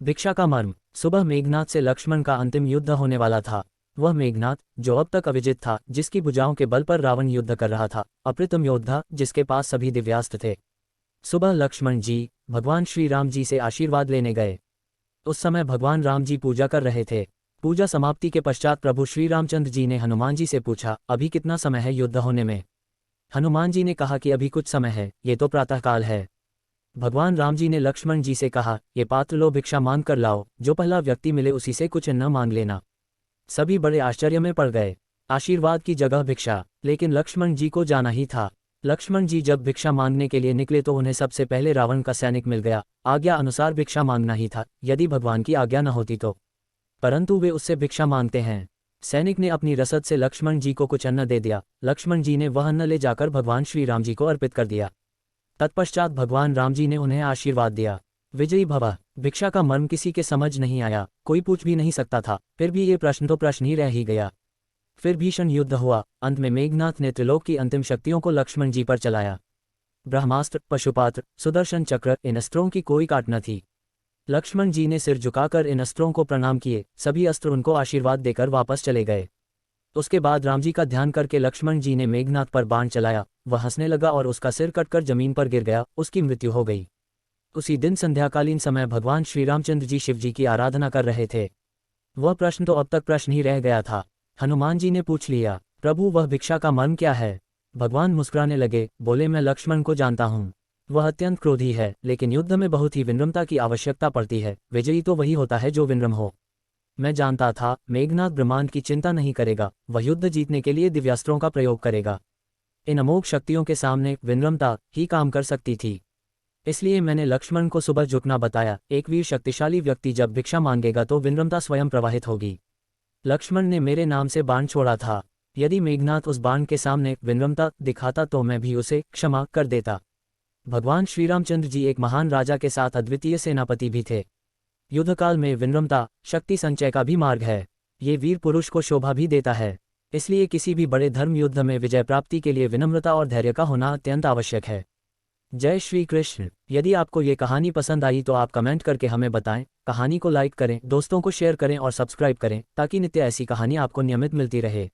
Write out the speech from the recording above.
भिक्षा का मर्म। सुबह मेघनाथ से लक्ष्मण का अंतिम युद्ध होने वाला था। वह मेघनाथ जो अब तक अविजित था, जिसकी भुजाओं के बल पर रावण युद्ध कर रहा था, अप्रतिम योद्धा जिसके पास सभी दिव्यास्त्र थे। सुबह लक्ष्मण जी भगवान श्री राम जी से आशीर्वाद लेने गए। उस समय भगवान राम जी पूजा कर रहे थे। पूजा समाप्ति के पश्चात प्रभु श्री रामचंद्र जी ने हनुमान जी से पूछा, अभी कितना समय है युद्ध होने में? हनुमान जी ने कहा कि अभी कुछ समय है, ये तो प्रातःकाल है। भगवान राम जी ने लक्ष्मण जी से कहा, ये पात्र लो, भिक्षा मांग कर लाओ, जो पहला व्यक्ति मिले उसी से कुछ न मांग लेना। सभी बड़े आश्चर्य में पड़ गए। आशीर्वाद की जगह भिक्षा, लेकिन लक्ष्मण जी को जाना ही था। लक्ष्मण जी जब भिक्षा मांगने के लिए निकले तो उन्हें सबसे पहले रावण का सैनिक मिल गया। आज्ञा अनुसार भिक्षा मांगना ही था, यदि भगवान की आज्ञा न होती तो, परंतु वे उससे भिक्षा मांगते हैं। सैनिक ने अपनी रसद से लक्ष्मण जी को कुछ अन्न दे दिया। लक्ष्मण जी ने वह अन्न ले जाकर भगवान श्री राम जी को अर्पित कर दिया। तत्पश्चात भगवान राम जी ने उन्हें आशीर्वाद दिया, विजयी भव। भिक्षा का मर्म किसी के समझ नहीं आया, कोई पूछ भी नहीं सकता था। फिर भी ये प्रश्न तो प्रश्न ही रह ही गया। फिर भीषण युद्ध हुआ। अंत में मेघनाथ ने त्रिलोक की अंतिम शक्तियों को लक्ष्मण जी पर चलाया। ब्रह्मास्त्र, पशुपात्र, सुदर्शन चक्र, इन अस्त्रों की कोई काट न थी। लक्ष्मण जी ने सिर झुकाकर इन अस्त्रों को प्रणाम किए। सभी अस्त्र उनको आशीर्वाद देकर वापस चले गए। उसके बाद राम जी का ध्यान करके लक्ष्मण जी ने मेघनाथ पर बाण चलाया। वह हंसने लगा और उसका सिर कटकर जमीन पर गिर गया। उसकी मृत्यु हो गई। उसी दिन संध्याकालीन समय भगवान श्री रामचंद्र जी शिव जी की आराधना कर रहे थे। वह प्रश्न तो अब तक प्रश्न ही रह गया था। हनुमान जी ने पूछ लिया, प्रभु वह भिक्षा का मर्म क्या है? भगवान मुस्कुराने लगे, बोले, मैं लक्ष्मण को जानता हूँ। वह अत्यंत क्रोधी है, लेकिन युद्ध में बहुत ही विनम्रता की आवश्यकता पड़ती है। विजयी तो वही होता है जो विनम्र हो। मैं जानता था मेघनाथ ब्रह्मांड की चिंता नहीं करेगा, वह युद्ध जीतने के लिए दिव्यास्त्रों का प्रयोग करेगा। इन अमोघ शक्तियों के सामने विनम्रता ही काम कर सकती थी। इसलिए मैंने लक्ष्मण को सुबह झुकना बताया। एक वीर शक्तिशाली व्यक्ति जब भिक्षा मांगेगा तो विनम्रता स्वयं प्रवाहित होगी। लक्ष्मण ने मेरे नाम से बाण छोड़ा था। यदि मेघनाथ उस बाण के सामने विनम्रता दिखाता तो मैं भी उसे क्षमा कर देता। भगवान श्रीरामचंद्र जी एक महान राजा के साथ अद्वितीय सेनापति भी थे। युद्धकाल में विनम्रता शक्ति संचय का भी मार्ग है। ये वीर पुरुष को शोभा भी देता है। इसलिए किसी भी बड़े धर्म युद्ध में विजय प्राप्ति के लिए विनम्रता और धैर्य का होना अत्यंत आवश्यक है। जय श्री कृष्ण। यदि आपको ये कहानी पसंद आई तो आप कमेंट करके हमें बताएं। कहानी को लाइक करें, दोस्तों को शेयर करें और सब्सक्राइब करें ताकि नित्य ऐसी कहानी आपको नियमित मिलती रहे।